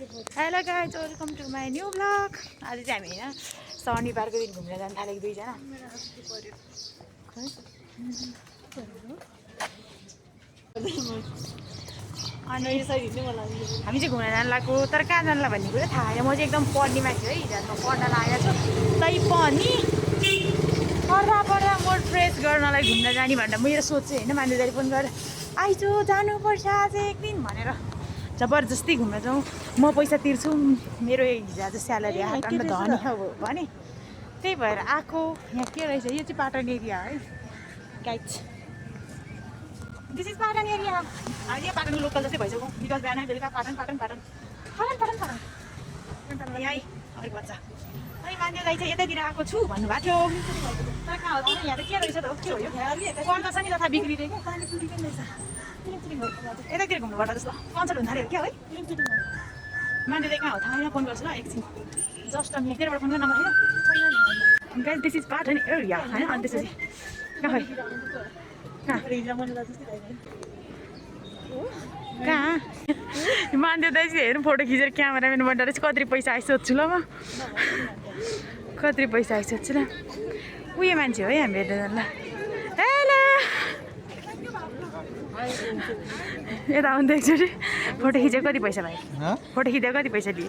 Hello guys welcome to my new blog. आज चाहिँ हामी होइन शनिबारको दिन घुम्न जानु थालेको दुईजना। अनि हामी चाहिँ घुम्न जानु लाग्यो, तर कहाँ जानुलाई भन्ने कुरो थाहा छैन। म चाहिँ एकदम पढ्ने मान्छे है, हिजोमा पढ्न लागेको छु। तै पनि पढ्दा मोड फ्रेस गर्नलाई घुम्न जाने भनेर मेरो सोच चाहिँ होइन। मान्छेले फोन गरेर आइजो जानुपर्छ आज एक दिन भनेर जबरजस्ती घुम्न जाउँ, म पैसा तिर्छु, मेरो हिजो आज स्यालेरी हातमा धनी हो भने त्यही भएर आएको। यहाँ के रहेछ, यो चाहिँ पाटन एरिया है guys. This is Patan area. यो पाटन लोकल जस्तै भइसक्यो, बिकज बिहान बेलुका पाटन पाटन पाटन पाटन पाटन पाटन यहीँ अलिक बच्चा। अनि मान्छे दाइ चाहिँ यतैतिर आएको छु भन्नुभएको थियो, तर कहाँ हो यहाँ त के रहेछ त? के हो यो पर्दा छ नि तथा बिग्रिरहेको यतैतिर घुम्नुपर्छ जस्तो कन्सर्ट हुन थाल्यो क्या है। मान्छे चाहिँ कहाँ हो थाहा छैन, फोन गर्छु ल एकछिन। जस्ट मेरोबाट फोन गर्न नम्बर छैन guys. This is Patan area होइन। अनि त्यसपछि कहाँ खै कहाँ मान्छे दाइ चाहिँ हेर्नु फोटो खिचेर क्यामेराम्यान बनाएर चाहिँ कति पैसा आइस सोध्छु ल म। कति पैसा आइस सोध्छु ल। उयो मान्छे हो है हामी हेर्नु जानु ल। हेलो यता आउँदा एकचोटि फोटो खिचेको कति पैसा भाइ? फोटो खिचेको कति पैसा दिए?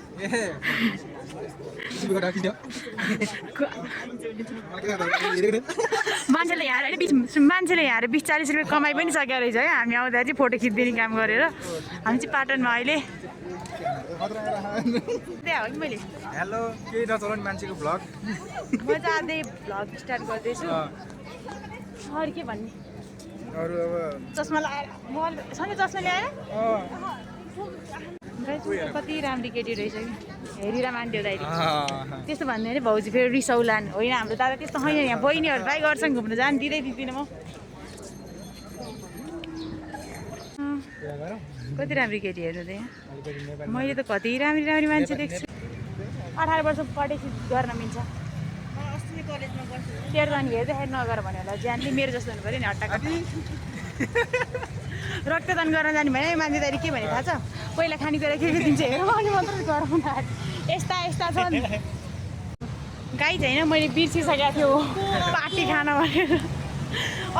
मान्छेले यहाँ होइन मान्छेले यहाँ 20-40 रुपियाँ कमाइ पनि सकेको रहेछ है। हामी आउँदा चाहिँ फोटो खिचिदिने काम गरेर। हामी चाहिँ पाटनमा अहिले त्यहाँ हो कि मैले हेलो केही नचलाउने मान्छेको भ्लग। म चाहिँ आधै भ्लग स्टार्ट गर्दैछु। अरू के भन्ने? अरू अब चस्मा लगाएर म सधैँ चस्मा ल्याएर कति राम्रो केटी रहेछ कि हेरेर मान्थ्यो दाइले। त्यस्तो भन्ने अरे भाउजू फेरि रिसाउलान् होइन। हाम्रो दादा त्यस्तो होइन, यहाँ बहिनीहरू भाइ गर्छन् घुम्नु जानु दिँदिनँ म। कति राम्रो केटी हेर्नु त यहाँ। मैले त कति राम्री राम्री मान्छे देख्छु। 18 वर्ष पढेपछि गर्न मिल्छ। तेरो नानी हेर्दाखेरि नगर भन्यो होला ज्यानले मेरो जस्तो हुनु पऱ्यो नि। हट्टाको रक्तदान गर्न जाने भने मान्छे दाइले के भने थाहा छ? पहिला खानेकुरा के दिन्छ हेरौँ अनि मात्रै गराउनु आएको। यस्ता यस्ता छन् गाई चाहिँ होइन। मैले बिर्सिसकेको थियो पार्टी खान भनेर।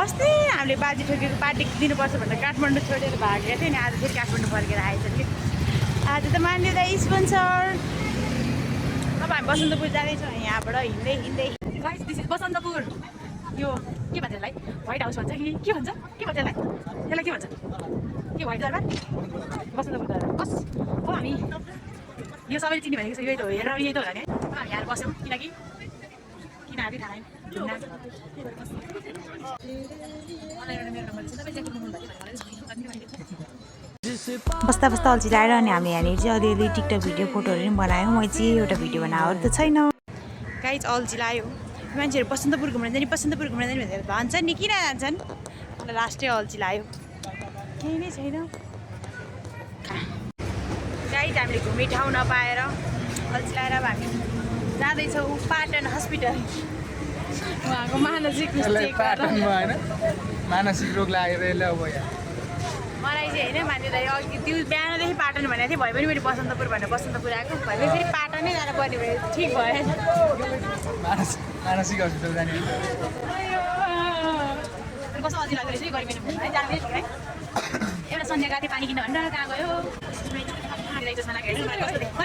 अस्ति हामीले बाजी ठोकेको पार्टी दिनुपर्छ भनेर काठमाडौँ छोडेर भागेको थियो नि। आज फेरि काठमाडौँ फर्केर आएछ कि। आज त मान्दै दाइ स्पोन्सर। अब हामी बसन्तपुर जाँदैछौँ यहाँबाट हिँड्दै हिँड्दै। Guys this is Basantpur. यो के भन्छ यसलाई? व्हाइट हाउस भन्छ कि के भन्छ? के भन्छ यसलाई? यसलाई के भन्छ? के व्हाइट दरबार? बसन्तपुर दरबार। बस हो हामी यो सबैले चिन्ने भनेको छ यही त हो। हेरेर यही त होला नि है। हामी यहाँ बस्यौँ किनकि किन हामी थाहा छैन। बस्दा बस्दा अल्छी लगाएर अनि हामी यहाँनिर चाहिँ अलिअलि टिकटक भिडियो फोटोहरू पनि बनायौँ। मैले चाहिँ एउटा भिडियो बनाएको त छैन गाइज। अल्छी लाग्यो मान्छेहरू बसन्तपुर घुम्न जाने बसन्तपुर घुम्न जाने भनेर भन्छन् नि, किन जान्छन्? लास्टै अल्छी लाग्यो, केही नै छैन गाइज। हामीले घुम्ने ठाउँ नपाएर अल्छी लगाएर अब हामी जाँदैछौँ पाटन हस्पिटल। उहाँको मानसिक मानसिक रोग लागेर अब मलाई चाहिँ होइन मान्यो दाइ अघि त्यो बिहानदेखि पाटन भनेको थिएँ। भए पनि मैले बसन्तपुर भनेर बसन्तपुर आएको भए पनि फेरि पाटनै जानु पर्ने भयो। ठिक भयो मानसिक हस्पिटल जाने कस्तो अल्छी लाग्दो रहेछ गरिबेन है जाँदै है। एउटा सन्ध्या गएको पानी किन भनेर कहाँ गयो चस्मा लाग्यो चस्मा लाग्यो।